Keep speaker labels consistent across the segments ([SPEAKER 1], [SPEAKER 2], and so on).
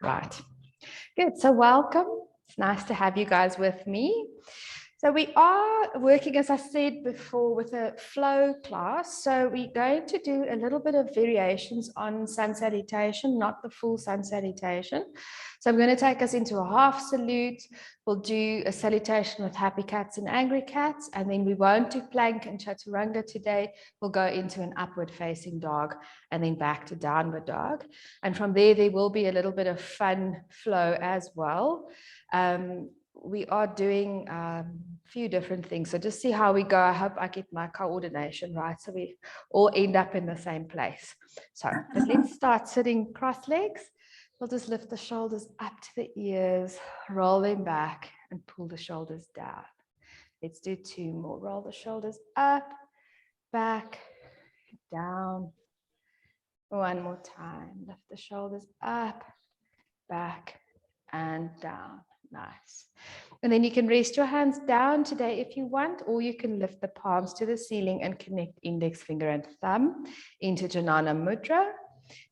[SPEAKER 1] Right. Good. So welcome. It's nice to have you guys with me. So we are working, as I said before, with a flow class. So we're going to do a little bit of variations on sun salutation, not the full sun salutation. So I'm going to take us into a half salute. We'll do a salutation with happy cats and angry cats. And then we won't do plank and chaturanga today. We'll go into an upward facing dog and then back to downward dog. And from there will be a little bit of fun flow as well. We are doing a few different things. So just see how we go. I hope I get my coordination right, so we all end up in the same place. So but let's start sitting cross legs. We'll just lift the shoulders up to the ears, roll them back and pull the shoulders down. Let's do two more. Roll the shoulders up, back, down. One more time. Lift the shoulders up, back, and down. Nice. And then you can rest your hands down today if you want, or you can lift the palms to the ceiling and connect index finger and thumb into Jnana Mudra.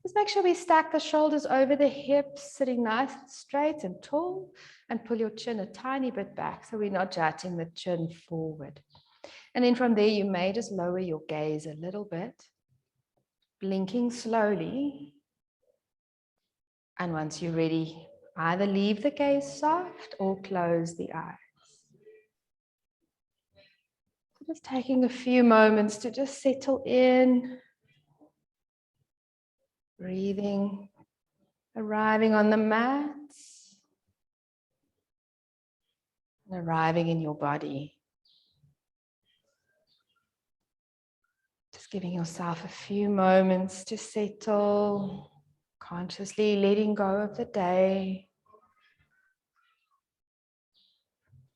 [SPEAKER 1] Just make sure we stack the shoulders over the hips, sitting nice and straight and tall, and pull your chin a tiny bit back so we're not jutting the chin forward. And then from there, you may just lower your gaze a little bit, blinking slowly. And once you're ready, either leave the gaze soft or close the eyes. Just taking a few moments to just settle in, breathing, arriving on the mats, and arriving in your body. Just giving yourself a few moments to settle, consciously letting go of the day.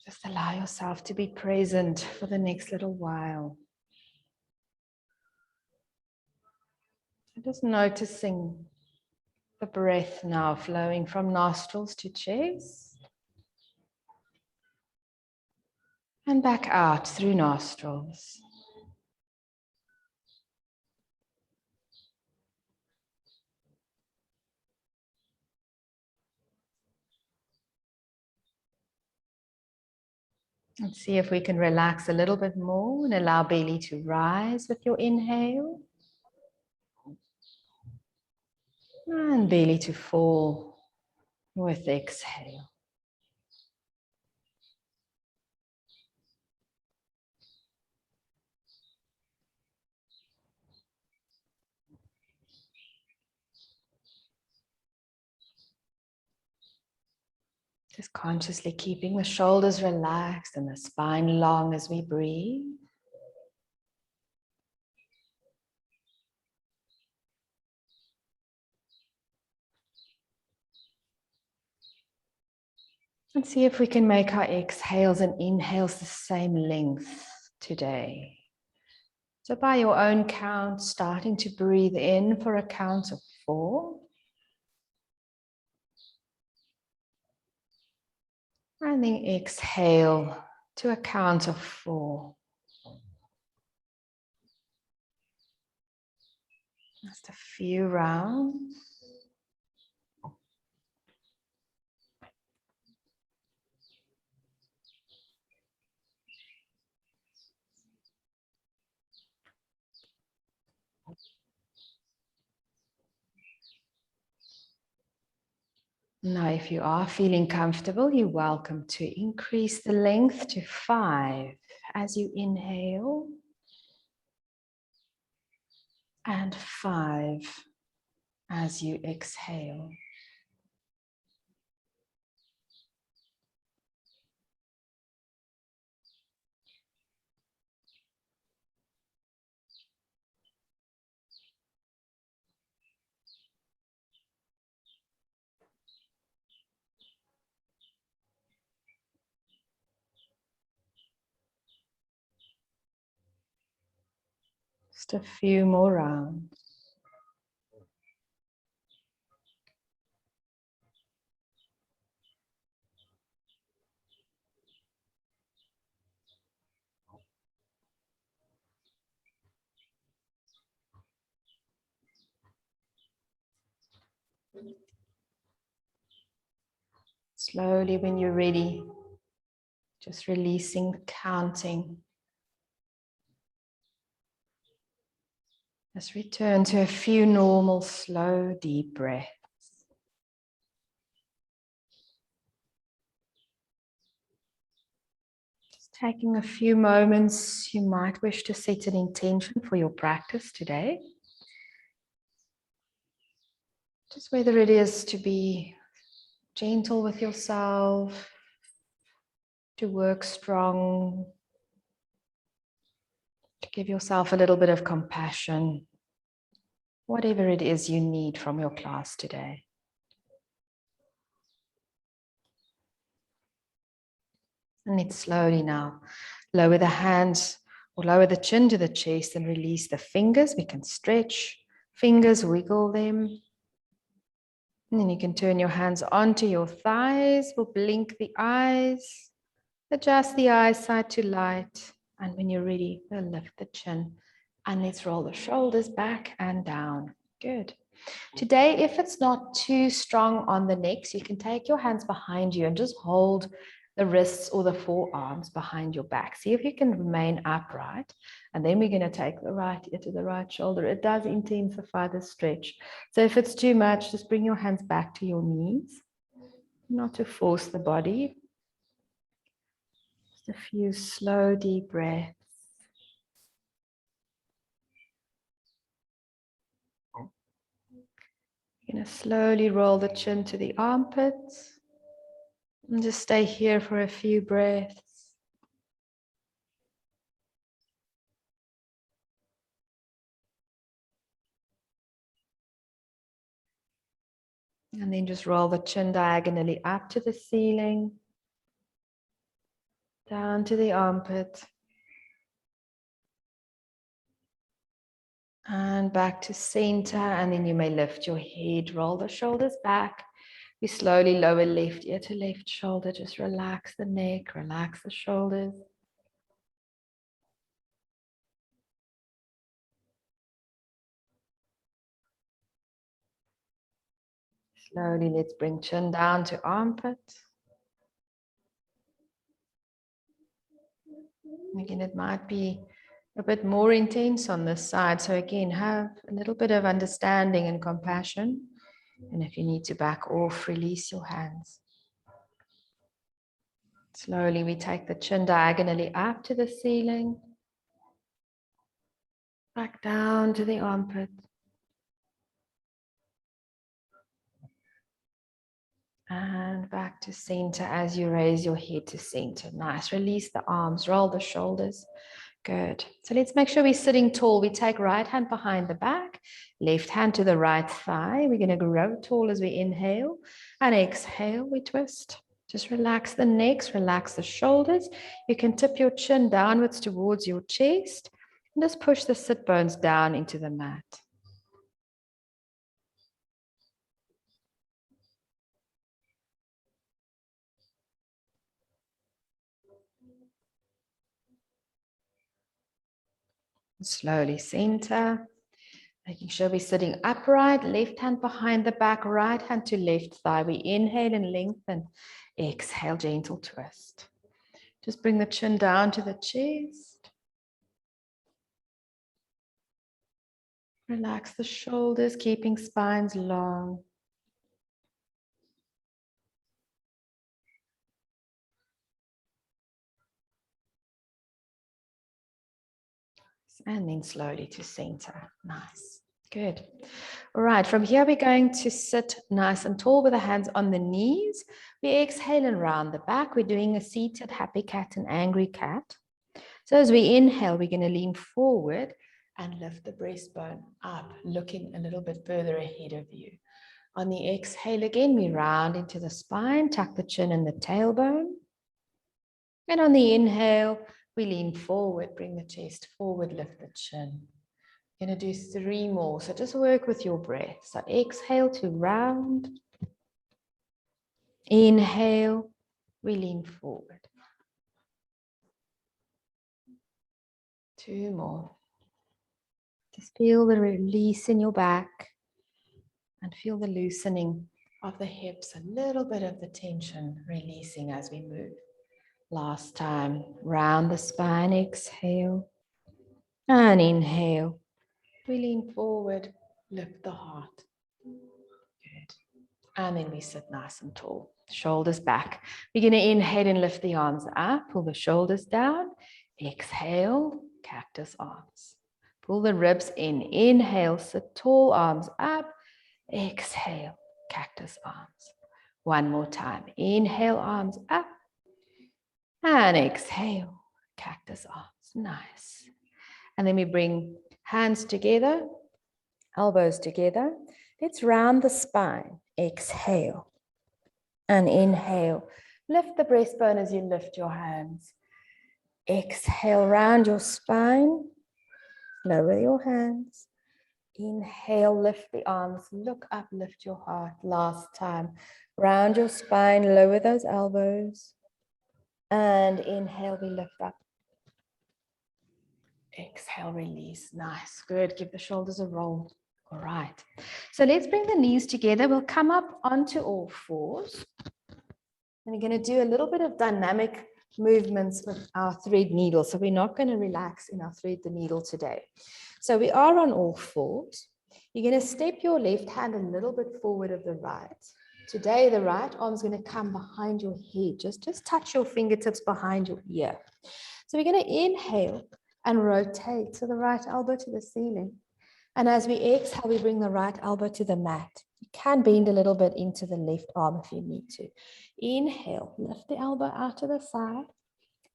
[SPEAKER 1] Just allow yourself to be present for the next little while. Just noticing the breath now flowing from nostrils to chest and back out through nostrils. And see if we can relax a little bit more and allow belly to rise with your inhale. And belly to fall with exhale. Just consciously keeping the shoulders relaxed and the spine long as we breathe. And see if we can make our exhales and inhales the same length today. So by your own count, starting to breathe in for a count of 4. And then exhale to a count of 4. Just a few rounds. Now, if you are feeling comfortable, you're welcome to increase the length to 5 as you inhale and 5 as you exhale. Just a few more rounds. Slowly, when you're ready, just releasing the counting. Just return to a few normal, slow, deep breaths. Just taking a few moments, you might wish to set an intention for your practice today. Just whether it is to be gentle with yourself, to work strong, to give yourself a little bit of compassion, whatever it is you need from your class today. And then slowly now, lower the hands or lower the chin to the chest and release the fingers. We can stretch fingers, wiggle them. And then you can turn your hands onto your thighs. We'll blink the eyes, adjust the eyes side to light. And when you're ready, we'll lift the chin and let's roll the shoulders back and down. Good. Today, if it's not too strong on the necks, you can take your hands behind you and just hold the wrists or the forearms behind your back. See if you can remain upright. And then we're going to take the right ear to the right shoulder. It does intensify the stretch. So if it's too much, just bring your hands back to your knees. Not to force the body. Just a few slow, deep breaths. You're going to slowly roll the chin to the armpits. And just stay here for a few breaths. And then just roll the chin diagonally up to the ceiling, down to the armpit, and back to center. And then you may lift your head, roll the shoulders back. We slowly lower left ear to left shoulder. Just relax the neck, relax the shoulders. Slowly, let's bring chin down to armpit. Again, it might be a bit more intense on this side. So again, have a little bit of understanding and compassion. And if you need to back off, release your hands. Slowly, we take the chin diagonally up to the ceiling. Back down to the armpit. And back to center as you raise your head to center. Nice. Release the arms, roll the shoulders. Good. So let's make sure we're sitting tall. We take right hand behind the back, left hand to the right thigh. We're going to grow tall as we inhale and exhale. We twist. Just relax the necks, relax the shoulders. You can tip your chin downwards towards your chest and just push the sit bones down into the mat. Slowly center, making sure we're sitting upright, left hand behind the back, right hand to left thigh. We inhale and lengthen, exhale, gentle twist. Just bring the chin down to the chest. Relax the shoulders, keeping spines long. And then slowly to center. Nice. Good. All right, from here we're going to sit nice and tall with the hands on the knees. We exhale and round the back. We're doing a seated happy cat and angry cat. So as we inhale, we're going to lean forward and lift the breastbone up, looking a little bit further ahead of you. On the exhale again, we round into the spine, tuck the chin and the tailbone. And on the inhale, we lean forward, bring the chest forward, lift the chin. We're going to do 3 more. So just work with your breath. So exhale to round. Inhale, we lean forward. 2 more. Just feel the release in your back and feel the loosening of the hips, a little bit of the tension releasing as we move. Last time, round the spine, exhale and inhale. We lean forward, lift the heart. Good. And then we sit nice and tall, shoulders back. We're going to inhale and lift the arms up, pull the shoulders down. Exhale, cactus arms. Pull the ribs in. Inhale, sit tall, arms up. Exhale, cactus arms. One more time. Inhale, arms up. And exhale, cactus arms. Nice. And then we bring hands together, elbows together. Let's round the spine. Exhale and inhale. Lift the breastbone as you lift your hands. Exhale, round your spine. Lower your hands. Inhale, lift the arms. Look up, lift your heart. Last time. Round your spine, lower those elbows. And inhale, we lift up. Exhale, release. Nice. Good. Give the shoulders a roll. All right. So let's bring the knees together. We'll come up onto all fours. And we're going to do a little bit of dynamic movements with our thread needle. So we're not going to relax in our thread the needle today. So we are on all fours. You're going to step your left hand a little bit forward of the right. Today, the right arm is going to come behind your head. Just touch your fingertips behind your ear. So we're going to inhale and rotate. So the right elbow to the ceiling. And as we exhale, we bring the right elbow to the mat. You can bend a little bit into the left arm if you need to. Inhale, lift the elbow out to the side.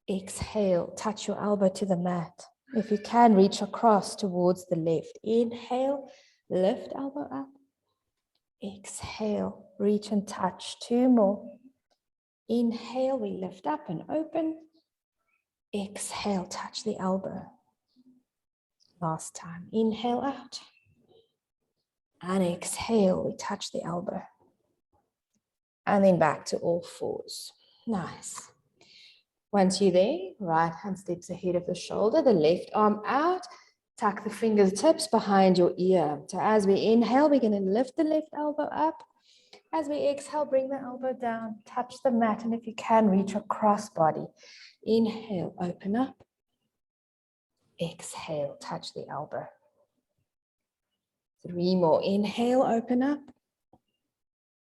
[SPEAKER 1] Exhale, touch your elbow to the mat. If you can, reach across towards the left. Inhale, lift elbow up. Exhale, reach and touch. Two more. Inhale, we lift up and open. Exhale, touch the elbow. Last time. Inhale out. And exhale, we touch the elbow. And then back to all fours. Nice. Once you're there, right hand steps ahead of the shoulder, the left arm out. Tuck the fingertips behind your ear. So as we inhale, we're going to lift the left elbow up. As we exhale, bring the elbow down, touch the mat, and if you can, reach across body. Inhale, open up. Exhale, touch the elbow. Three more. Inhale, open up.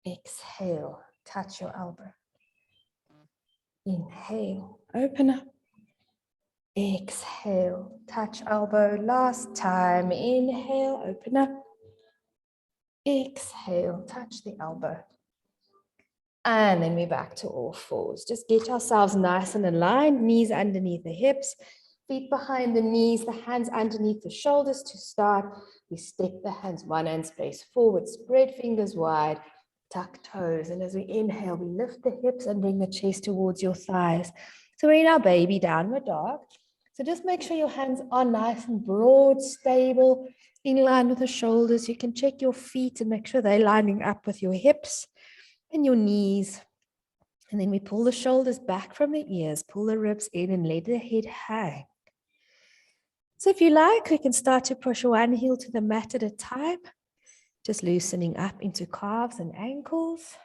[SPEAKER 1] Exhale, touch your elbow. Inhale, open up. Exhale, touch elbow. Last time. Inhale, open up. Exhale, touch the elbow. And then we're back to all fours. Just get ourselves nice and aligned. Knees underneath the hips. Feet behind the knees. The hands underneath the shoulders to start. We step the hands one hand space forward. Spread fingers wide. Tuck toes. And as we inhale, we lift the hips and bring the chest towards your thighs. So we're in our baby downward dog. So just make sure your hands are nice and broad, stable, in line with the shoulders. You can check your feet and make sure they're lining up with your hips and your knees. And then we pull the shoulders back from the ears, pull the ribs in and let the head hang. So if you like, we can start to push one heel to the mat at a time, just loosening up into calves and ankles.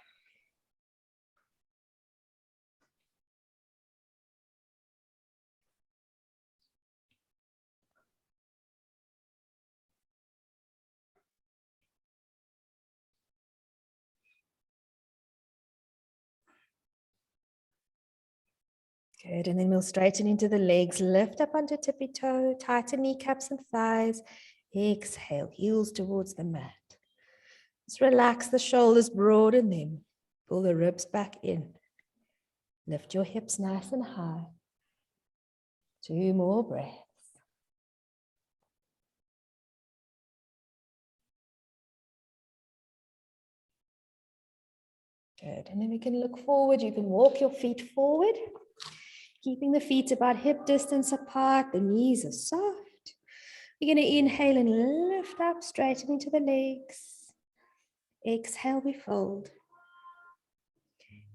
[SPEAKER 1] Good, and then we'll straighten into the legs, lift up onto tippy toe, tighten kneecaps and thighs. Exhale, heels towards the mat. Just relax the shoulders, broaden them. Pull the ribs back in. Lift your hips nice and high. Two more breaths. Good, and then we can look forward. You can walk your feet forward. Keeping the feet about hip distance apart, the knees are soft. We're going to inhale and lift up, straighten into the legs. Exhale, we fold.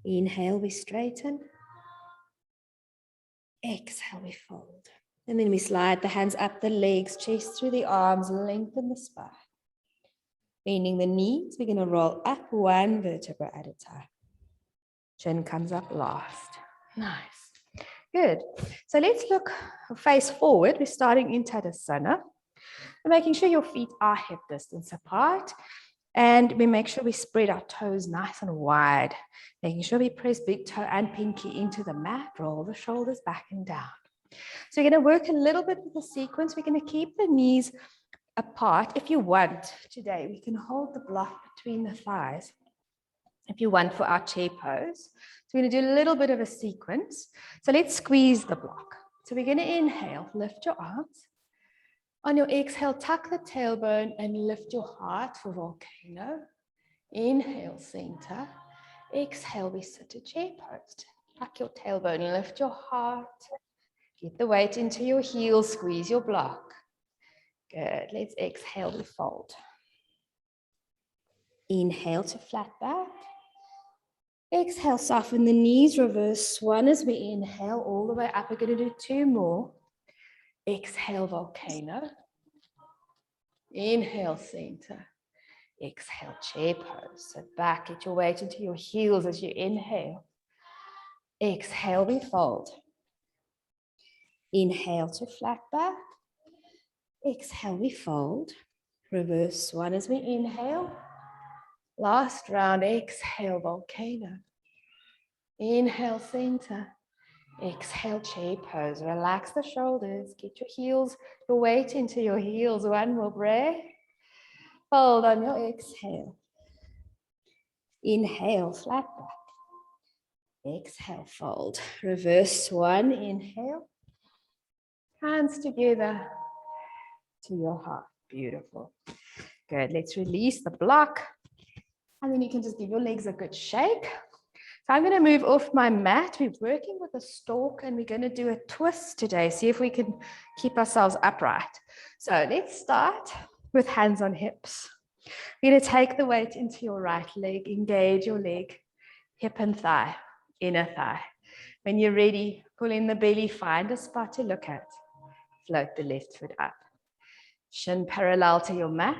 [SPEAKER 1] Inhale, we straighten. Exhale, we fold. And then we slide the hands up the legs, chest through the arms, lengthen the spine. Bending the knees, we're going to roll up one vertebra at a time. Chin comes up last. Nice. Good. So let's look face forward. We're starting in Tadasana. We're making sure your feet are hip distance apart. And we make sure we spread our toes nice and wide. Making sure we press big toe and pinky into the mat. Roll the shoulders back and down. So you're going to work a little bit with the sequence. We're going to keep the knees apart. If you want today, we can hold the block between the thighs. If you want for our chair pose. So we're going to do a little bit of a sequence. So let's squeeze the block. So we're going to inhale, lift your arms. On your exhale, tuck the tailbone and lift your heart for volcano. Inhale, center. Exhale, we sit to chair pose. Tuck your tailbone, lift your heart. Get the weight into your heels, squeeze your block. Good. Let's exhale, we fold. Inhale to flat back. Exhale, soften the knees, reverse swan as we inhale all the way up. We're going to do 2 more. Exhale, volcano. Inhale, center. Exhale, chair pose. Sit back, get your weight into your heels as you inhale. Exhale, we fold. Inhale to flat back. Exhale, we fold. Reverse swan as we inhale. Last round, exhale, volcano. Inhale, center. Exhale, chair pose. Relax the shoulders. Get your heels, your weight into your heels. One more breath. Fold on your exhale. Inhale, flat back. Exhale, fold. Reverse swan. Inhale. Hands together to your heart. Beautiful. Good. Let's release the block. And then you can just give your legs a good shake. So I'm going to move off my mat. We're working with a stalk and we're going to do a twist today. See if we can keep ourselves upright. So let's start with hands on hips. We're going to take the weight into your right leg. Engage your leg, hip and thigh, inner thigh. When you're ready, pull in the belly, find a spot to look at. Float the left foot up. Shin parallel to your mat.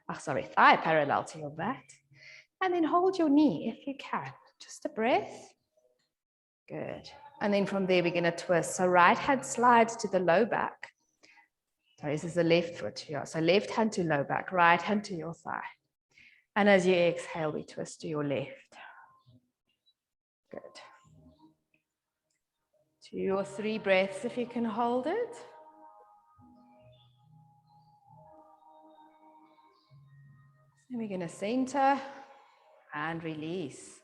[SPEAKER 1] Thigh parallel to your mat. And then hold your knee if you can. Just a breath. Good. And then from there, we're going to twist. So right hand slides to the low back. Sorry, this is the left foot here. So left hand to low back, right hand to your thigh. And as you exhale, we twist to your left. Good. 2 or 3 breaths if you can hold it. Then we're going to center and release.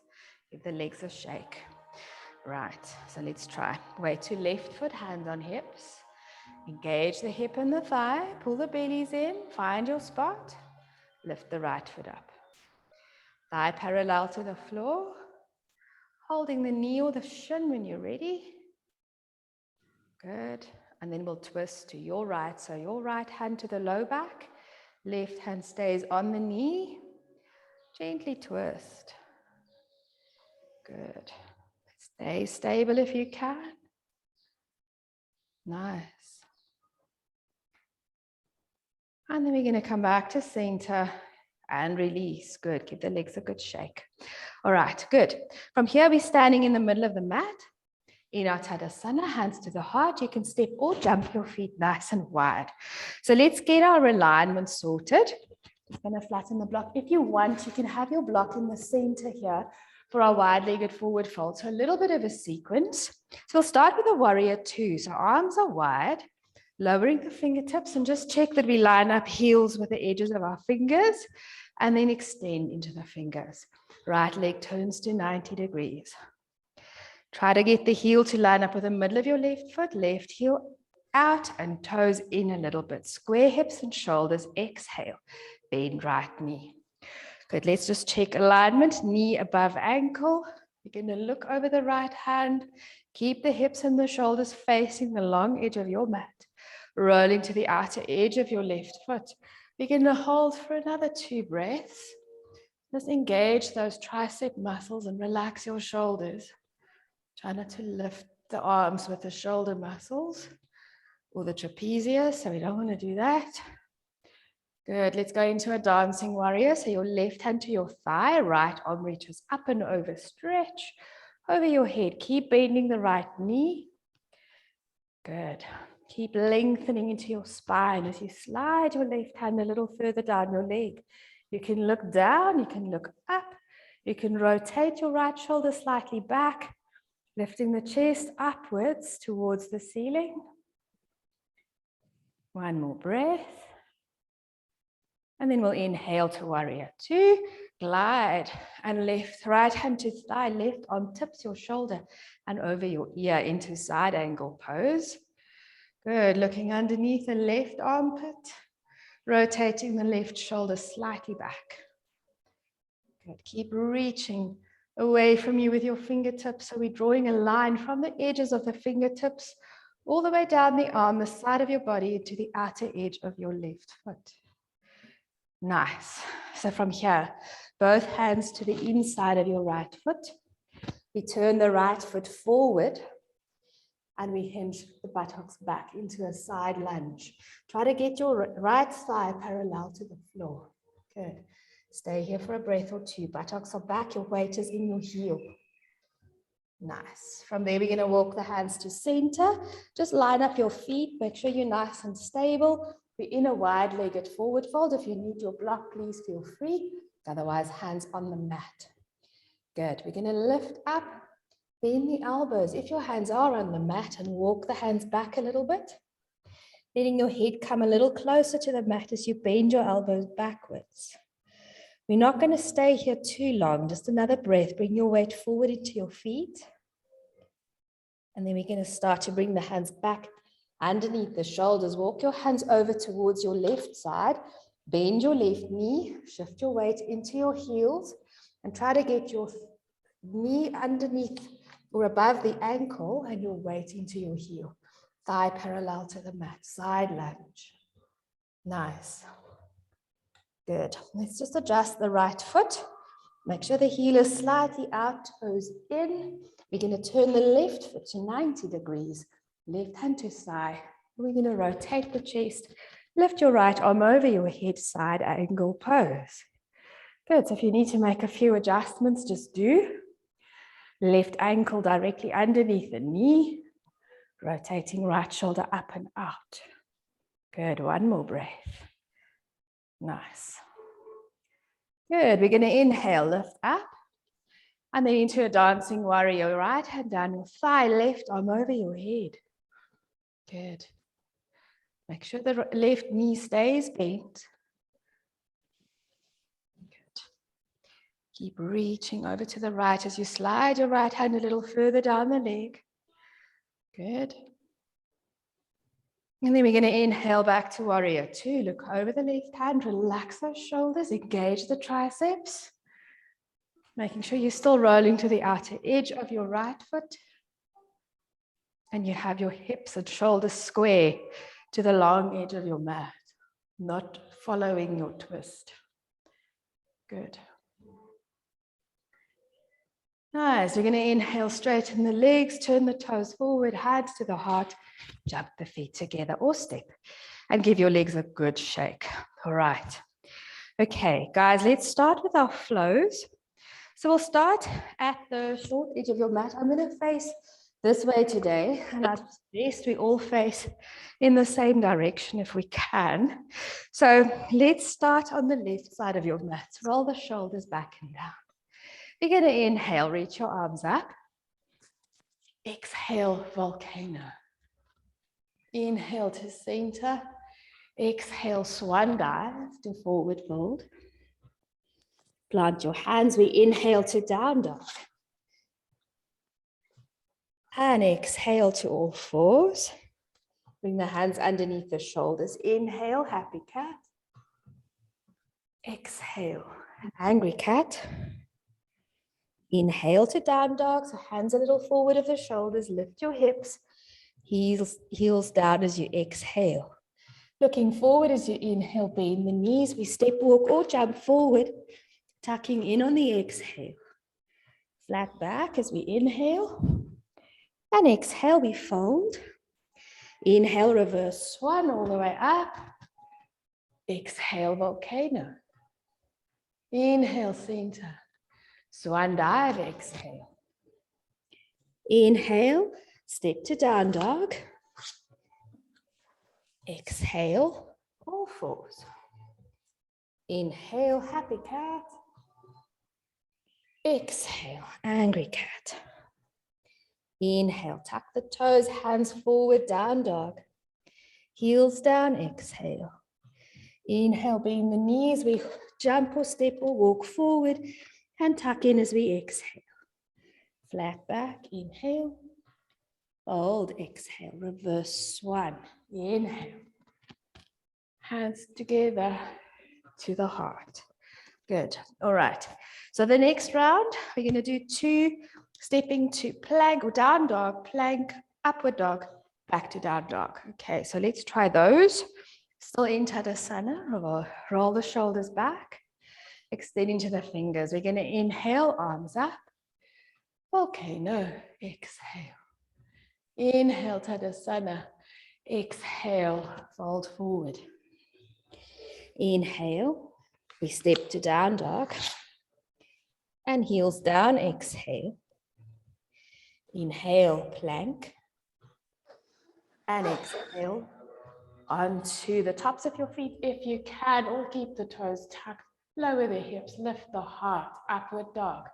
[SPEAKER 1] Give the legs a shake. Right, so let's try. Weight to left foot, hands on hips. Engage the hip and the thigh. Pull the bellies in. Find your spot. Lift the right foot up. Thigh parallel to the floor. Holding the knee or the shin when you're ready. Good. And then we'll twist to your right. So your right hand to the low back. Left hand stays on the knee. Gently twist. Good. Stay stable if you can. Nice. And then we're going to come back to center and release. Good. Give the legs a good shake. All right, good. From here, we're standing in the middle of the mat. In our Tadasana, hands to the heart. You can step or jump your feet nice and wide. So let's get our alignment sorted. Just going to flatten the block. If you want, you can have your block in the center here for our wide-legged forward fold. So a little bit of a sequence. So we'll start with a warrior 2. So arms are wide, lowering the fingertips, and just check that we line up heels with the edges of our fingers, and then extend into the fingers. Right leg turns to 90 degrees. Try to get the heel to line up with the middle of your left foot, left heel out and toes in a little bit. Square hips and shoulders, exhale, bend right knee. Good, let's just check alignment, knee above ankle. You're going to look over the right hand, keep the hips and the shoulders facing the long edge of your mat, rolling to the outer edge of your left foot. You're going to hold for another 2 breaths. Just engage those tricep muscles and relax your shoulders. Try not to lift the arms with the shoulder muscles or the trapezius, so we don't want to do that. Good. Let's go into a dancing warrior. So your left hand to your thigh, right arm reaches up and over, stretch over your head. Keep bending the right knee. Good. Keep lengthening into your spine as you slide your left hand a little further down your leg. You can look down, you can look up, you can rotate your right shoulder slightly back, lifting the chest upwards towards the ceiling. One more breath. And then we'll inhale to warrior two, glide and lift, right hand to thigh, left arm tips your shoulder and over your ear into side angle pose. Good, looking underneath the left armpit, rotating the left shoulder slightly back. Good, keep reaching away from you with your fingertips. So we're drawing a line from the edges of the fingertips all the way down the arm, the side of your body to the outer edge of your left foot. Nice. So from here, both hands to the inside of your right foot. We turn the right foot forward and we hinge the buttocks back into a side lunge. Try to get your right thigh parallel to the floor. Good. Stay here for a breath or two. Buttocks are back, your weight is in your heel. Nice. From there, we're going to walk the hands to center. Just line up your feet. Make sure you're nice and stable. We're in a wide-legged forward fold. If you need your block, please feel free. Otherwise, hands on the mat. Good. We're going to lift up, bend the elbows. If your hands are on the mat, and walk the hands back a little bit. Letting your head come a little closer to the mat as you bend your elbows backwards. We're not going to stay here too long. Just another breath. Bring your weight forward into your feet. And then we're going to start to bring the hands back underneath the shoulders. Walk your hands over towards your left side. Bend your left knee. Shift your weight into your heels. And try to get your knee underneath or above the ankle and your weight into your heel. Thigh parallel to the mat. Side lunge. Nice. Good. Let's just adjust the right foot. Make sure the heel is slightly out, toes in. We're going to turn the left foot to 90 degrees. Left hand to thigh. We're going to rotate the chest. Lift your right arm over your head, side angle pose. Good. So if you need to make a few adjustments, just do. Left ankle directly underneath the knee. Rotating right shoulder up and out. Good. One more breath. Nice. Good. We're going to inhale, lift up. And then into a dancing warrior. Right hand down your thigh, left arm over your head. Good. Make sure the left knee stays bent. Good. Keep reaching over to the right as you slide your right hand a little further down the leg. Good. And then we're going to inhale back to warrior two. Look over the left hand, relax those shoulders, engage the triceps. Making sure you're still rolling to the outer edge of your right foot. And you have your hips and shoulders square to the long edge of your mat, not following your twist. Good. Nice. We're going to inhale, straighten the legs, turn the toes forward, hands to the heart, jump the feet together or step, and give your legs a good shake. All right. Okay, guys, let's start with our flows. So we'll start at the short edge of your mat. I'm going to face this way today, and I suggest we all face in the same direction if we can. So let's start on the left side of your mat. Roll the shoulders back and down. You're going to inhale, reach your arms up. Exhale, volcano. Inhale to center. Exhale, swan dive to forward fold. Plant your hands. We inhale to down dog. And exhale to all fours. Bring the hands underneath the shoulders. Inhale, happy cat. Exhale, angry cat. Inhale to down dog. So hands a little forward of the shoulders. Lift your hips. Heels down as you exhale. Looking forward as you inhale, bend the knees. We step, walk, or jump forward. Tucking in on the exhale. Flat back as we inhale. And exhale, we fold. Inhale, reverse swan all the way up. Exhale, volcano. Inhale, center. Swan dive, exhale. Inhale, step to down dog. Exhale, all fours. Inhale, happy cat. Exhale, angry cat. Inhale, tuck the toes, hands forward, down dog. Heels down, exhale. Inhale, bend the knees. We jump or step or walk forward and tuck in as we exhale. Flat back, inhale. Fold, exhale, reverse swan. Inhale. Hands together to the heart. Good. All right. So the next round, we're going to do 2 stepping to plank or down dog, plank, upward dog, back to down dog. Okay, so let's try those. Still in Tadasana. Roll the shoulders back, extending to the fingers. We're going to inhale, arms up. Volcano, exhale. Inhale, Tadasana. Exhale, fold forward. Inhale, we step to down dog. And heels down, exhale. Inhale, plank. And exhale onto the tops of your feet if you can, or keep the toes tucked. Lower the hips, lift the heart, upward dog.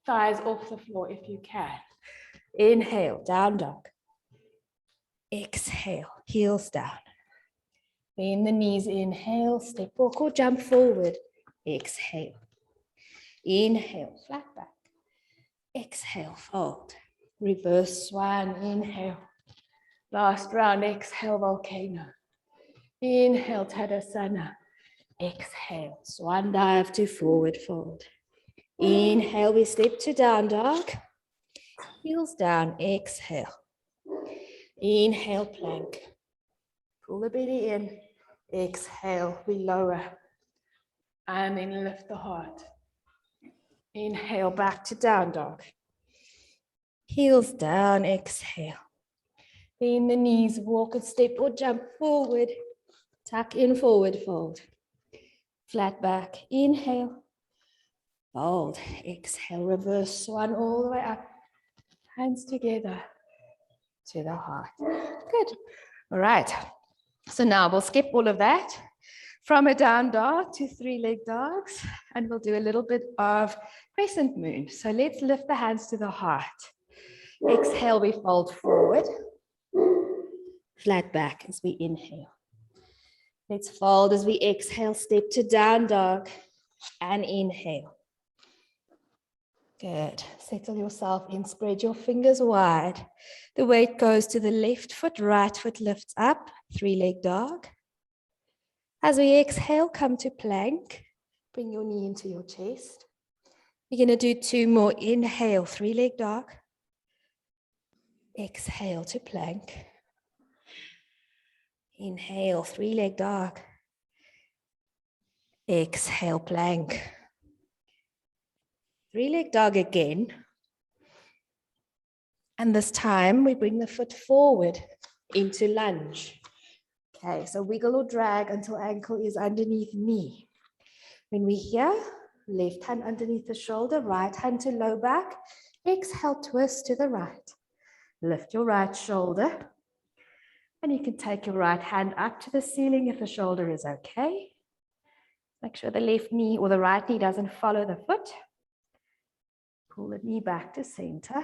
[SPEAKER 1] Thighs off the floor if you can. Inhale, down dog. Exhale, heels down. Bend the knees, inhale, step walk or jump forward. Exhale. Inhale, flat back. Exhale, fold. Reverse swan, inhale. Last round, exhale, volcano. Inhale, Tadasana. Exhale, swan dive to forward fold. Inhale, we step to down dog. Heels down, exhale. Inhale, plank. Pull the belly in. Exhale, we lower. And then lift the heart. Inhale, back to down dog. Heels down, exhale. Bend the knees, walk and step or jump forward. Tuck in, forward fold. Flat back, inhale. Fold, exhale, reverse swan all the way up. Hands together to the heart. Good. All right. So now we'll skip all of that from a down dog to 3-leg dogs, and we'll do a little bit of crescent moon. So let's lift the hands to the heart. Exhale, we fold forward. Flat back as we inhale. Let's fold as we exhale, step to down dog and inhale. Good. Settle yourself in, spread your fingers wide. The weight goes to the left foot, right foot lifts up, 3-leg dog. As we exhale, come to plank. Bring your knee into your chest. You're going to do 2 more. Inhale, 3-leg dog. Exhale to plank. Inhale, 3-leg dog. Exhale, plank. 3-leg dog again. And this time we bring the foot forward into lunge. Okay, so wiggle or drag until ankle is underneath knee. When we here, left hand underneath the shoulder, right hand to low back. Exhale, twist to the right. Lift your right shoulder. And you can take your right hand up to the ceiling if the shoulder is okay. Make sure the left knee or the right knee doesn't follow the foot. Pull the knee back to center.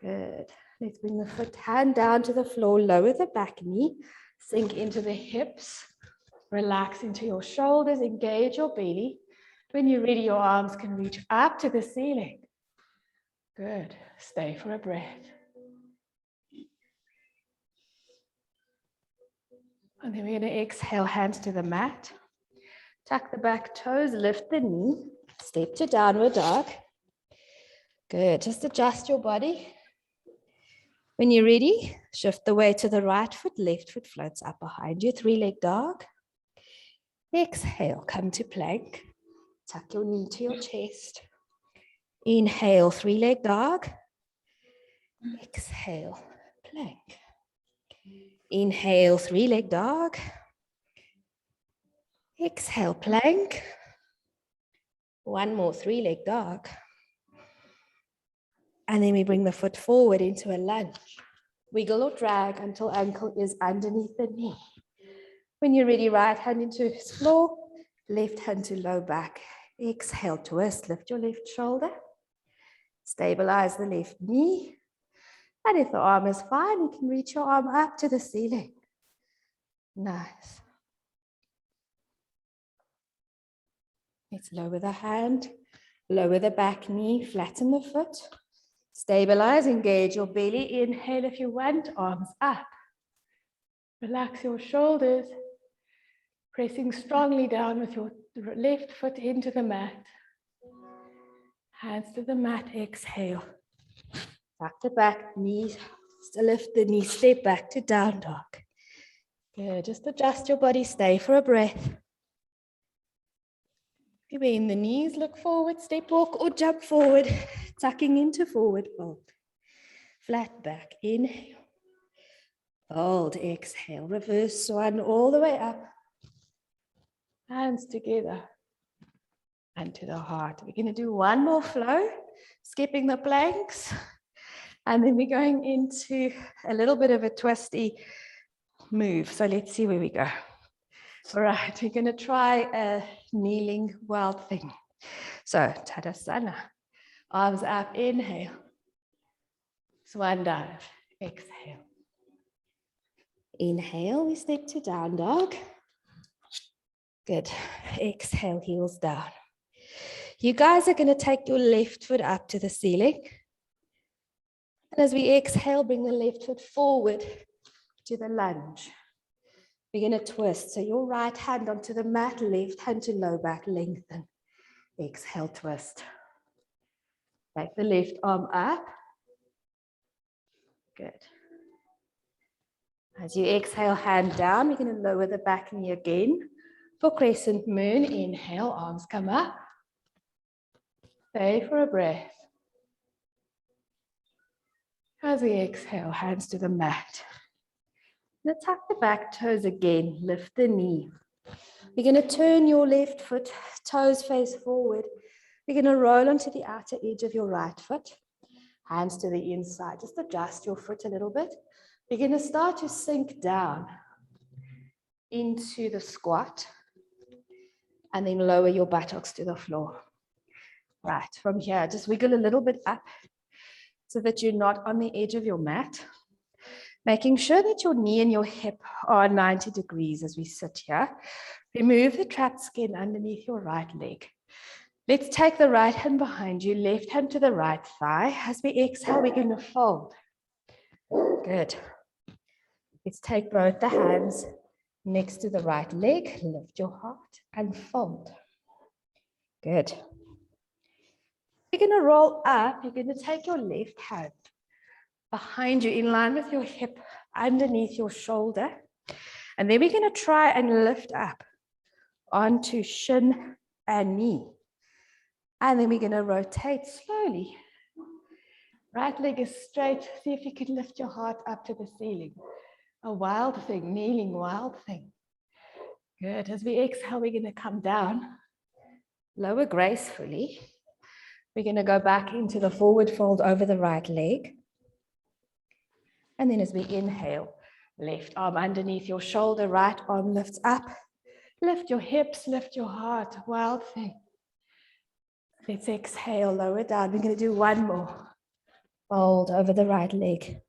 [SPEAKER 1] Good. Let's bring the foot hand down to the floor, lower the back knee, sink into the hips, relax into your shoulders, engage your belly. When you're ready, your arms can reach up to the ceiling. Good. Stay for a breath. And then we're going to exhale, hands to the mat. Tuck the back toes, lift the knee, step to downward dog. Good. Just adjust your body. When you're ready, shift the weight to the right foot, left foot floats up behind you, 3-leg dog. Exhale, come to plank. Tuck your knee to your chest. Inhale, 3-leg dog. Exhale, plank. Inhale, 3-leg dog. Exhale, plank. One more, three-leg dog. And then we bring the foot forward into a lunge. Wiggle or drag until ankle is underneath the knee. When you're ready, right hand into floor, left hand to low back. Exhale, twist, lift your left shoulder. Stabilize the left knee. And if the arm is fine, you can reach your arm up to the ceiling. Nice. Let's lower the hand, lower the back knee, flatten the foot. Stabilize, engage your belly. Inhale if you want, arms up. Relax your shoulders, pressing strongly down with your left foot into the mat. Hands to the mat, exhale. Tuck the back, knees, lift the knee, step back to down dog. Good, just adjust your body, stay for a breath. If you bend the knees, look forward, step walk or jump forward, tucking into forward fold. Flat back, inhale. Fold, exhale, reverse swan all the way up. Hands together and to the heart. We're going to do one more flow, skipping the planks. And then we're going into a little bit of a twisty move. So let's see where we go. All right, we're going to try a kneeling wild thing. So Tadasana, arms up, inhale. Swan dive, exhale. Inhale, we step to down dog. Good. Exhale, heels down. You guys are going to take your left foot up to the ceiling. And as we exhale, bring the left foot forward to the lunge. We're going to twist. So your right hand onto the mat, left hand to low back, lengthen. Exhale, twist. Take the left arm up. Good. As you exhale, hand down, we're going to lower the back knee again. For Crescent Moon, inhale, arms come up. Stay for a breath. As we exhale, hands to the mat. Now tuck the back toes again, lift the knee. You're going to turn your left foot, toes face forward. You're going to roll onto the outer edge of your right foot. Hands to the inside. Just adjust your foot a little bit. You're going to start to sink down into the squat and then lower your buttocks to the floor. Right, from here, just wiggle a little bit up so that you're not on the edge of your mat. Making sure that your knee and your hip are 90 degrees as we sit here. Remove the trapped skin underneath your right leg. Let's take the right hand behind you, left hand to the right thigh. As we exhale, we're going to fold. Good. Let's take both the hands next to the right leg, lift your heart and fold. Good. You're going to roll up. You're going to take your left hand behind you in line with your hip underneath your shoulder. And then we're going to try and lift up onto shin and knee. And then we're going to rotate slowly. Right leg is straight. See if you can lift your heart up to the ceiling. A wild thing, kneeling wild thing. Good. As we exhale, we're going to come down. Lower gracefully. We're going to go back into the forward fold over the right leg. And then as we inhale, left arm underneath your shoulder, right arm lifts up. Lift your hips, lift your heart. Wild thing. Let's exhale, lower down. We're going to do one more. Fold over the right leg.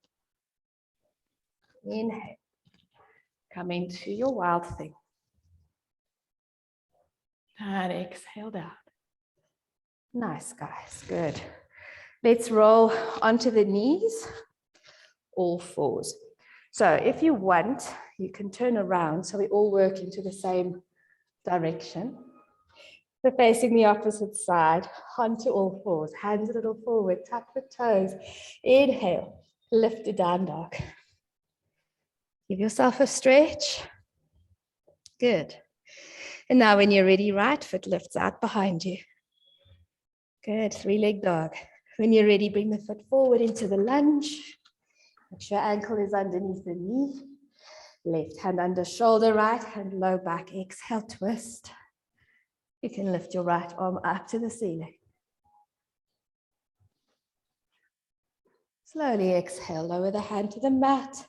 [SPEAKER 1] Inhale. Come into your wild thing. And exhale down. Nice, guys. Good. Let's roll onto the knees. All fours. So if you want, you can turn around so we all work into the same direction. So facing the opposite side, onto all fours, hands a little forward, tuck the toes. Inhale, lift it down dog. Give yourself a stretch. Good. And now when you're ready, right foot lifts out behind you. Good, three-leg dog. When you're ready, bring the foot forward into the lunge. Make sure ankle is underneath the knee. Left hand under shoulder, right hand low back. Exhale, twist. You can lift your right arm up to the ceiling. Slowly exhale, lower the hand to the mat.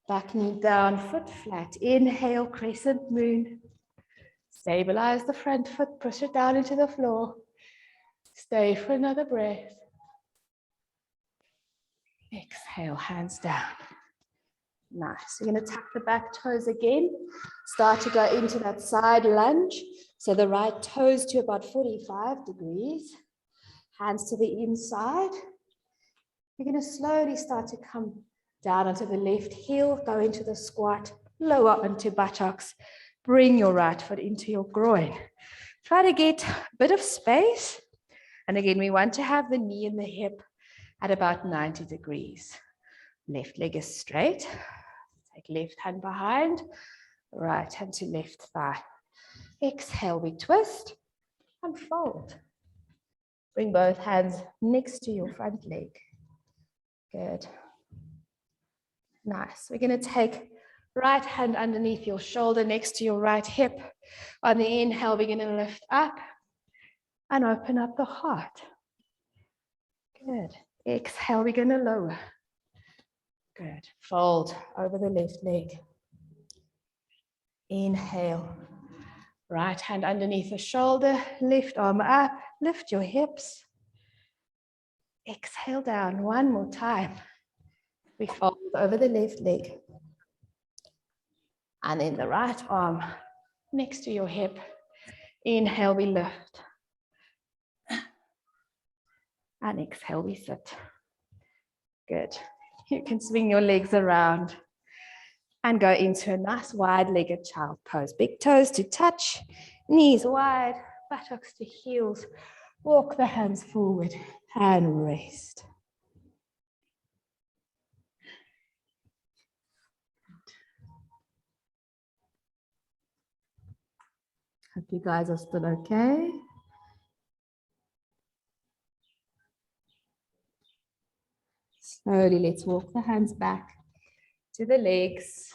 [SPEAKER 1] Back knee down, foot flat. Inhale, crescent moon. Stabilize the front foot, push it down into the floor. Stay for another breath. Exhale, hands down. Nice. You're going to tuck the back toes again. Start to go into that side lunge. So the right toes to about 45 degrees. Hands to the inside. You're going to slowly start to come down onto the left heel, go into the squat, lower onto buttocks. Bring your right foot into your groin. Try to get a bit of space. And again, we want to have the knee and the hip at about 90 degrees. Left leg is straight. Take left hand behind, right hand to left thigh. Exhale, we twist and fold. Bring both hands next to your front leg. Good. Nice. We're going to take right hand underneath your shoulder next to your right hip. On the inhale, we're going to lift up and open up the heart. Good. Exhale, we're going to lower. Good. Fold over the left leg. Inhale. Right hand underneath the shoulder. Left arm up. Lift your hips. Exhale down. One more time. We fold over the left leg. And then the right arm next to your hip. Inhale, we lift. And exhale, we sit. Good. You can swing your legs around and go into a nice wide-legged child pose. Big toes to touch, knees wide, buttocks to heels. Walk the hands forward and rest. Hope you guys are still okay. Slowly, let's walk the hands back to the legs.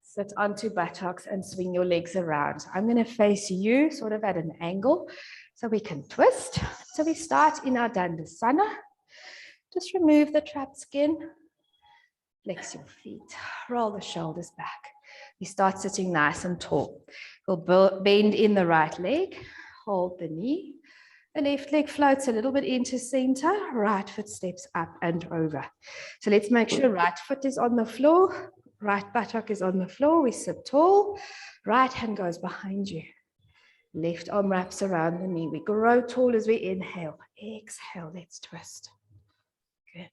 [SPEAKER 1] Sit onto buttocks and swing your legs around. I'm going to face you sort of at an angle so we can twist. So we start in our Tadasana. Just remove the trapped skin. Flex your feet. Roll the shoulders back. We start sitting nice and tall. We'll bend in the right leg. Hold the knee. The left leg floats a little bit into center. Right foot steps up and over. So let's make sure right foot is on the floor. Right buttock is on the floor. We sit tall. Right hand goes behind you. Left arm wraps around the knee. We grow tall as we inhale. Exhale, let's twist. Good.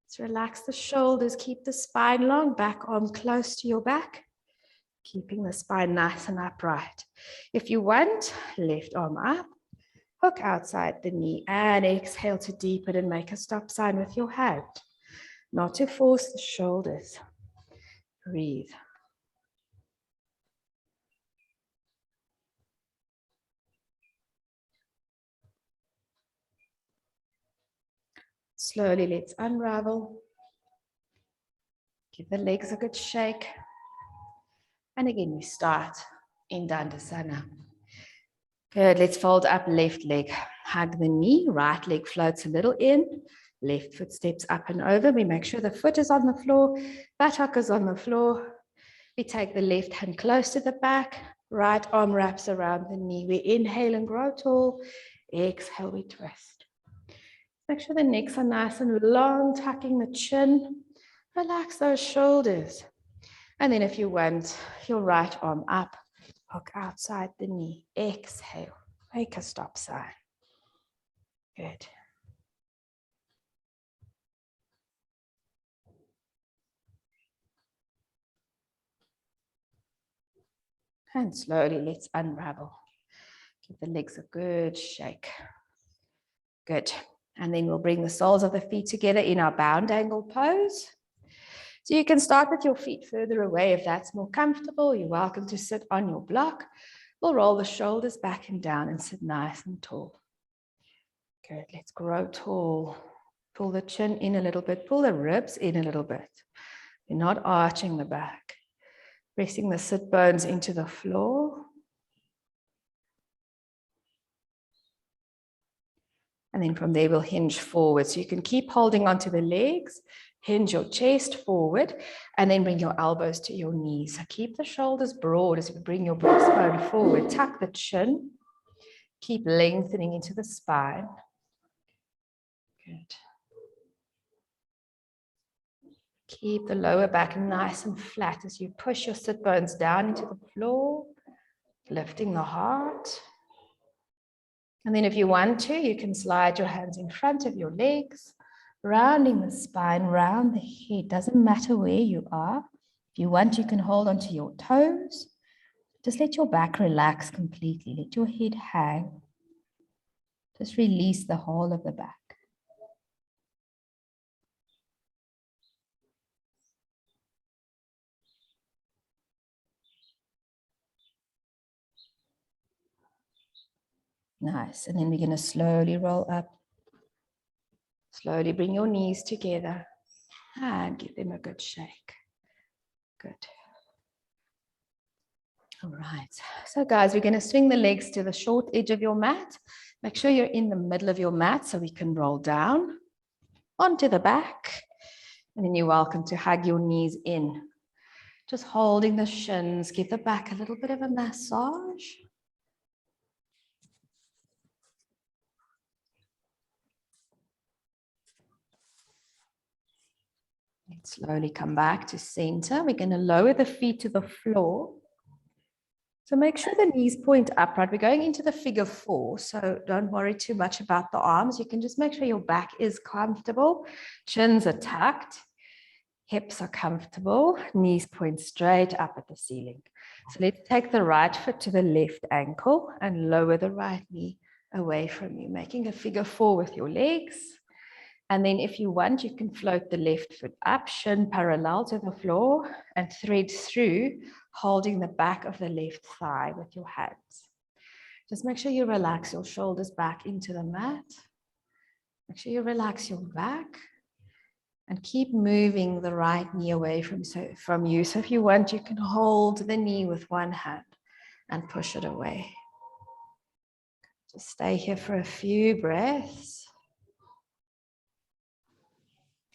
[SPEAKER 1] Let's relax the shoulders. Keep the spine long. Back arm close to your back. Keeping the spine nice and upright. If you want, left arm up. Hook outside the knee and exhale to deepen and make a stop sign with your hand. Not to force the shoulders. Breathe. Slowly, let's unravel. Give the legs a good shake. And again, we start in Tadasana. Good, let's fold up left leg. Hug the knee, right leg floats a little in. Left foot steps up and over. We make sure the foot is on the floor, buttock is on the floor. We take the left hand close to the back, right arm wraps around the knee. We inhale and grow tall. Exhale, we twist. Make sure the necks are nice and long, tucking the chin. Relax those shoulders. And then if you want, your right arm up, hook outside the knee. Exhale, make a stop sign. Good. And slowly, let's unravel. Give the legs a good shake. Good. And then we'll bring the soles of the feet together in our bound angle pose. So you can start with your feet further away if that's more comfortable. You're welcome to sit on your block. We'll roll the shoulders back and down and sit nice and tall. Good. Let's grow tall. Pull the chin in a little bit. Pull the ribs in a little bit. You're not arching the back. Pressing the sit bones into the floor. And then from there, we'll hinge forward. So you can keep holding onto the legs, hinge your chest forward, and then bring your elbows to your knees. So keep the shoulders broad as you bring your breastbone forward. Tuck the chin. Keep lengthening into the spine. Good. Keep the lower back nice and flat as you push your sit bones down into the floor, lifting the heart. And then if you want to, you can slide your hands in front of your legs, rounding the spine, round the head. Doesn't matter where you are. If you want, you can hold onto your toes. Just let your back relax completely. Let your head hang. Just release the whole of the back. Nice. And then we're going to slowly roll up. Slowly bring your knees together and give them a good shake. Good. All right. So guys, we're going to swing the legs to the short edge of your mat. Make sure you're in the middle of your mat so we can roll down onto the back. And then you're welcome to hug your knees in. Just holding the shins. Give the back a little bit of a massage. Slowly come back to center. We're going to lower the feet to the floor. So make sure the knees point upright. We're going into the figure 4, so don't worry too much about the arms. You can just make sure your back is comfortable. Chins are tucked. Hips are comfortable. Knees point straight up at the ceiling. So let's take the right foot to the left ankle and lower the right knee away from you, making a figure 4 with your legs. And then if you want, you can float the left foot up, shin parallel to the floor, and thread through, holding the back of the left thigh with your hands. Just make sure you relax your shoulders back into the mat. Make sure you relax your back. And keep moving the right knee away from you. So if you want, you can hold the knee with one hand and push it away. Just stay here for a few breaths.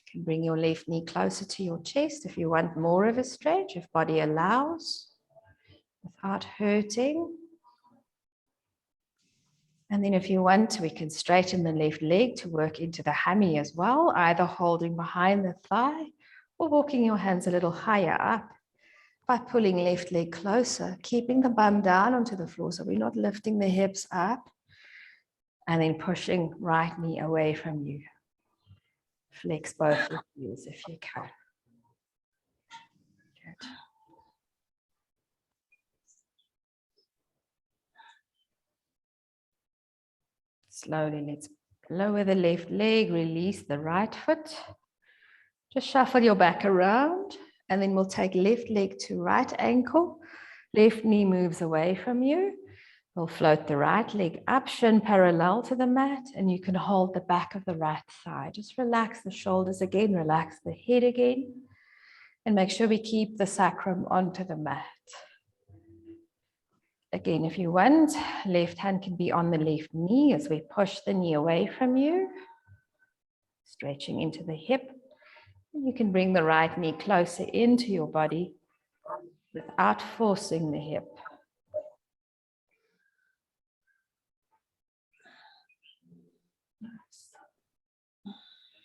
[SPEAKER 1] You can bring your left knee closer to your chest if you want more of a stretch, if body allows, without hurting. And then if you want, we can straighten the left leg to work into the hammy as well, either holding behind the thigh or walking your hands a little higher up by pulling left leg closer, keeping the bum down onto the floor so we're not lifting the hips up, and then pushing right knee away from you. Flex both your heels if you can. Good. Slowly, let's lower the left leg, release the right foot. Just shuffle your back around, and then we'll take left leg to right ankle. Left knee moves away from you. We'll float the right leg up, shin parallel to the mat, and you can hold the back of the right thigh. Just relax the shoulders again, relax the head again, and make sure we keep the sacrum onto the mat. Again, if you want, left hand can be on the left knee as we push the knee away from you, stretching into the hip. You can bring the right knee closer into your body without forcing the hip.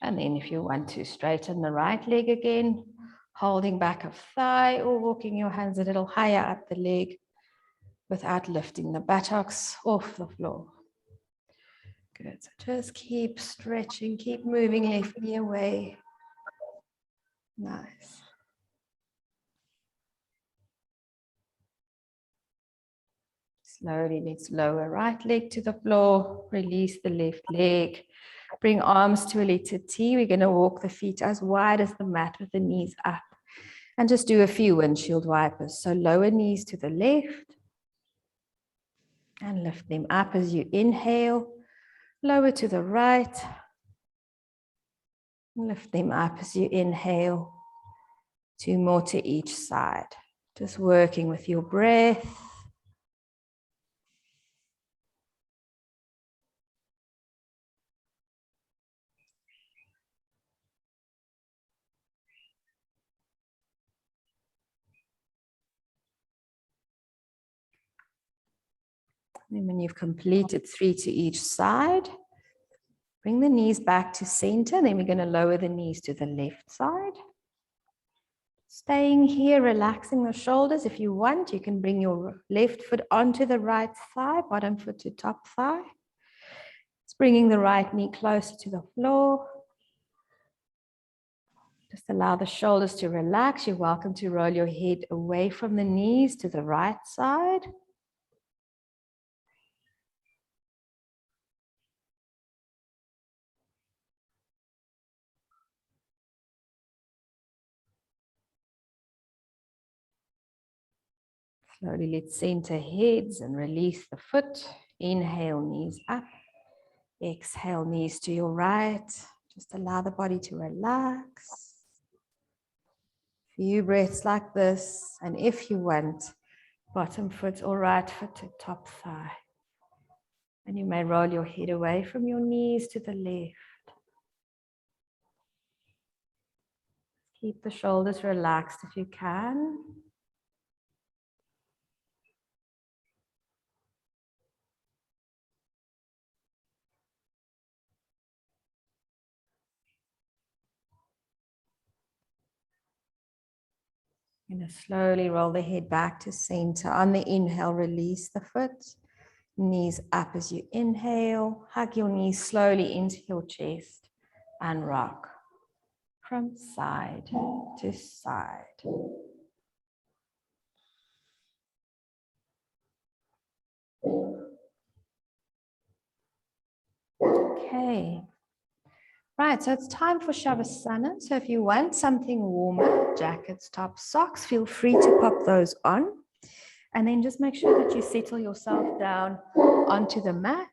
[SPEAKER 1] And then if you want to straighten the right leg again, holding back of thigh or walking your hands a little higher up the leg without lifting the buttocks off the floor. Good. So just keep stretching, keep moving left knee away. Nice. Slowly, let's lower right leg to the floor, release the left leg. Bring arms to a letter T. We're going to walk the feet as wide as the mat with the knees up. And just do a few windshield wipers. So lower knees to the left. And lift them up as you inhale. Lower to the right. Lift them up as you inhale. 2 more to each side. Just working with your breath. And when you've completed 3 to each side, bring the knees back to center. Then we're going to lower the knees to the left side. Staying here, relaxing the shoulders. If you want, you can bring your left foot onto the right thigh, bottom foot to top thigh. It's bringing the right knee closer to the floor. Just allow the shoulders to relax. You're welcome to roll your head away from the knees to the right side. Slowly let's center heads and release the foot. Inhale, knees up. Exhale, knees to your right. Just allow the body to relax. Few breaths like this. And if you want, bottom foot or right foot to top thigh. And you may roll your head away from your knees to the left. Keep the shoulders relaxed if you can. You're going to slowly roll the head back to center. On the inhale, release the foot. Knees up as you inhale. Hug your knees slowly into your chest and rock from side to side. Okay. Right, so it's time for Shavasana. So if you want something warmer, jackets, tops, socks, feel free to pop those on. And then just make sure that you settle yourself down onto the mat.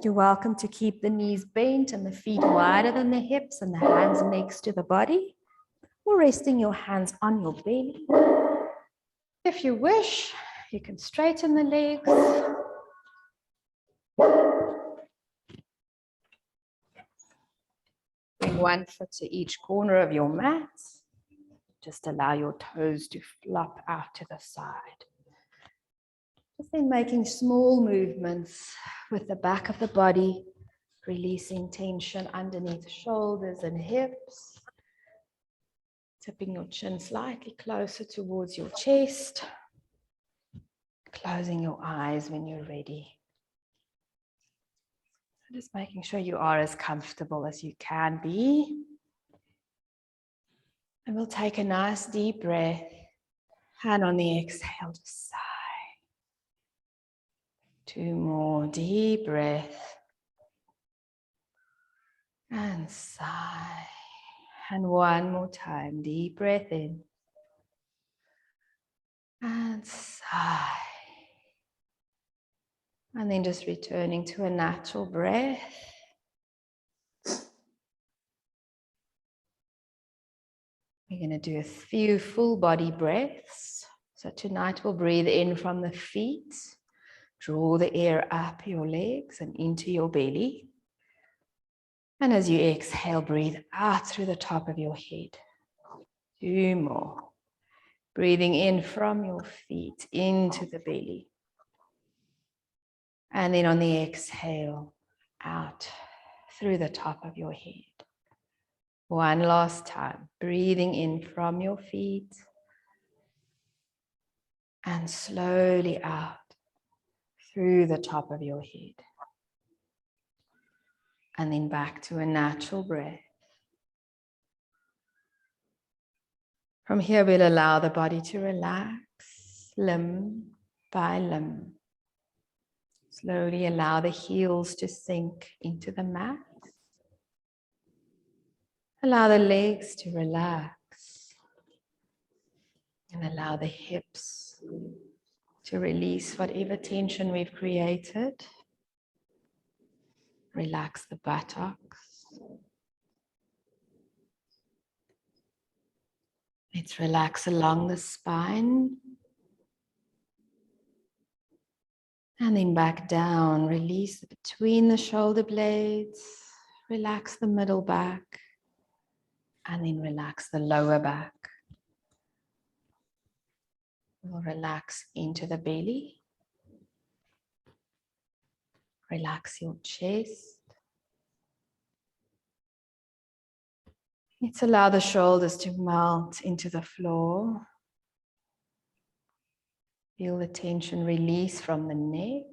[SPEAKER 1] You're welcome to keep the knees bent and the feet wider than the hips and the hands next to the body, or resting your hands on your belly. If you wish, you can straighten the legs. Bring one foot to each corner of your mat. Just allow your toes to flop out to the side. Just then making small movements with the back of the body, releasing tension underneath the shoulders and hips. Tipping your chin slightly closer towards your chest. Closing your eyes when you're ready. Just making sure you are as comfortable as you can be. And we'll take a nice deep breath. And on the exhale, just sigh. 2 more deep breath. And sigh. And 1 more time, deep breath in. And sigh. And then just returning to a natural breath. We're going to do a few full body breaths. So tonight we'll breathe in from the feet. Draw the air up your legs and into your belly. And as you exhale, breathe out through the top of your head. 2 more. Breathing in from your feet into the belly. And then on the exhale, out through the top of your head. 1 last time. Breathing in from your feet. And slowly out through the top of your head. And then back to a natural breath. From here, we'll allow the body to relax, limb by limb. Slowly allow the heels to sink into the mat. Allow the legs to relax. And allow the hips to release whatever tension we've created. Relax the buttocks. Let's relax along the spine. And then back down, release between the shoulder blades, relax the middle back, and then relax the lower back. We'll relax into the belly. Relax your chest. Let's allow the shoulders to melt into the floor. Feel the tension release from the neck.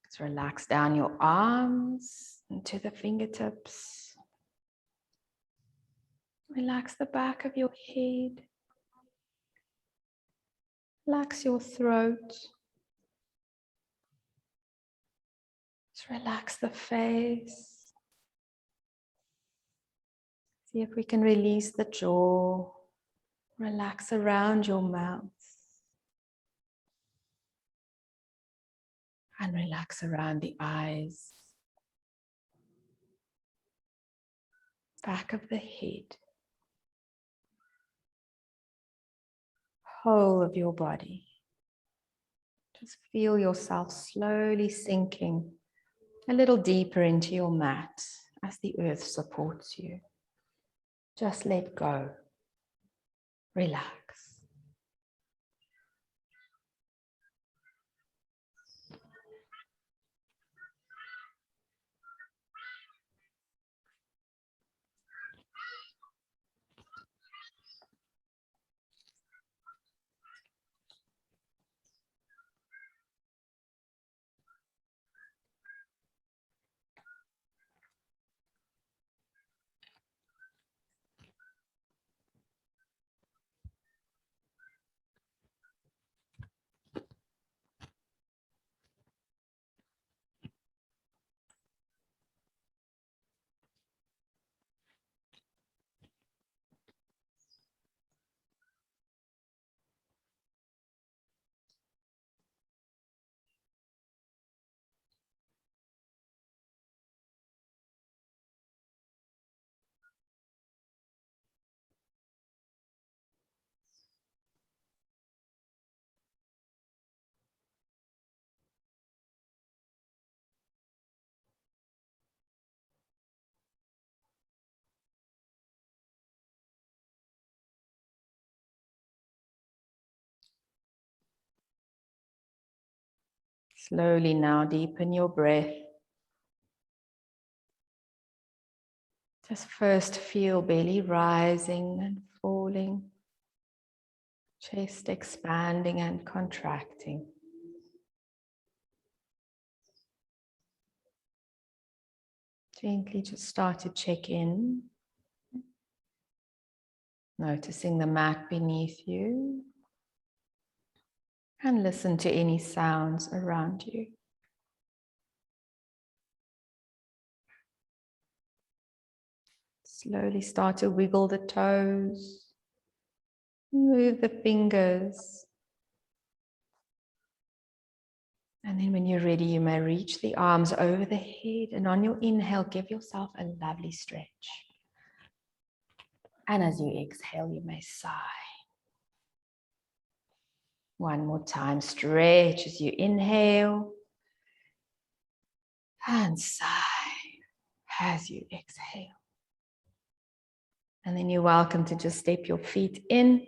[SPEAKER 1] Let's relax down your arms into the fingertips. Relax the back of your head. Relax your throat. Just relax the face. See if we can release the jaw. Relax around your mouth. And relax around the eyes. Back of the head. Whole of your body. Just feel yourself slowly sinking a little deeper into your mat as the earth supports you. Just let go. Relax. Slowly now deepen your breath. Just first feel belly rising and falling, chest expanding and contracting. Gently just start to check in, noticing the mat beneath you, and listen to any sounds around you. Slowly start to wiggle the toes, move the fingers. And then when you're ready, you may reach the arms over the head, and on your inhale, give yourself a lovely stretch. And as you exhale, you may sigh. One more time, stretch as you inhale and sigh as you exhale. And then you're welcome to just step your feet in,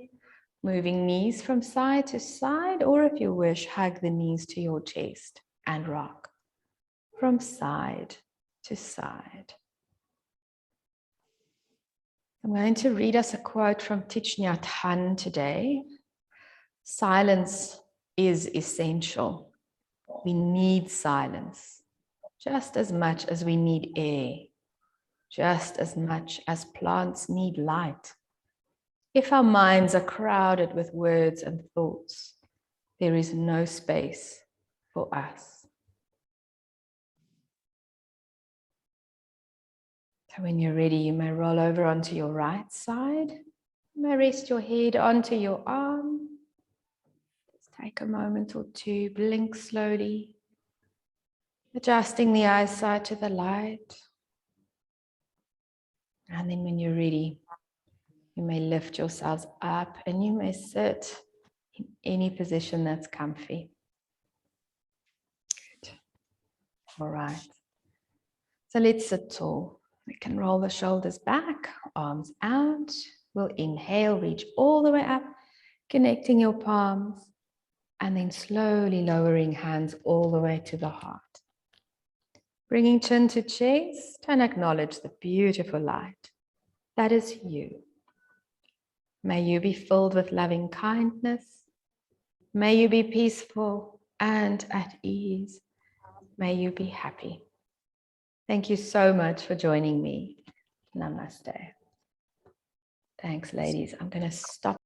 [SPEAKER 1] moving knees from side to side, or if you wish, hug the knees to your chest and rock from side to side. I'm going to read us a quote from Thich Nhat Hanh today. Silence is essential. We need silence just as much as we need air, just as much as plants need light. If our minds are crowded with words and thoughts, there is no space for us. So when you're ready, you may roll over onto your right side. You may rest your head onto your arm. Just take a moment or two, blink slowly, adjusting the eyesight to the light. And then when you're ready, You may lift yourselves up and you may sit in any position that's comfy. Good. All right. So let's sit tall. We can roll the shoulders back, arms out. We'll inhale, reach all the way up, connecting your palms, and then slowly lowering hands all the way to the heart. Bringing chin to chest and acknowledge the beautiful light. That is you. May you be filled with loving kindness. May you be peaceful and at ease. May you be happy. Thank you so much for joining me. Namaste. Thanks, ladies. I'm going to stop.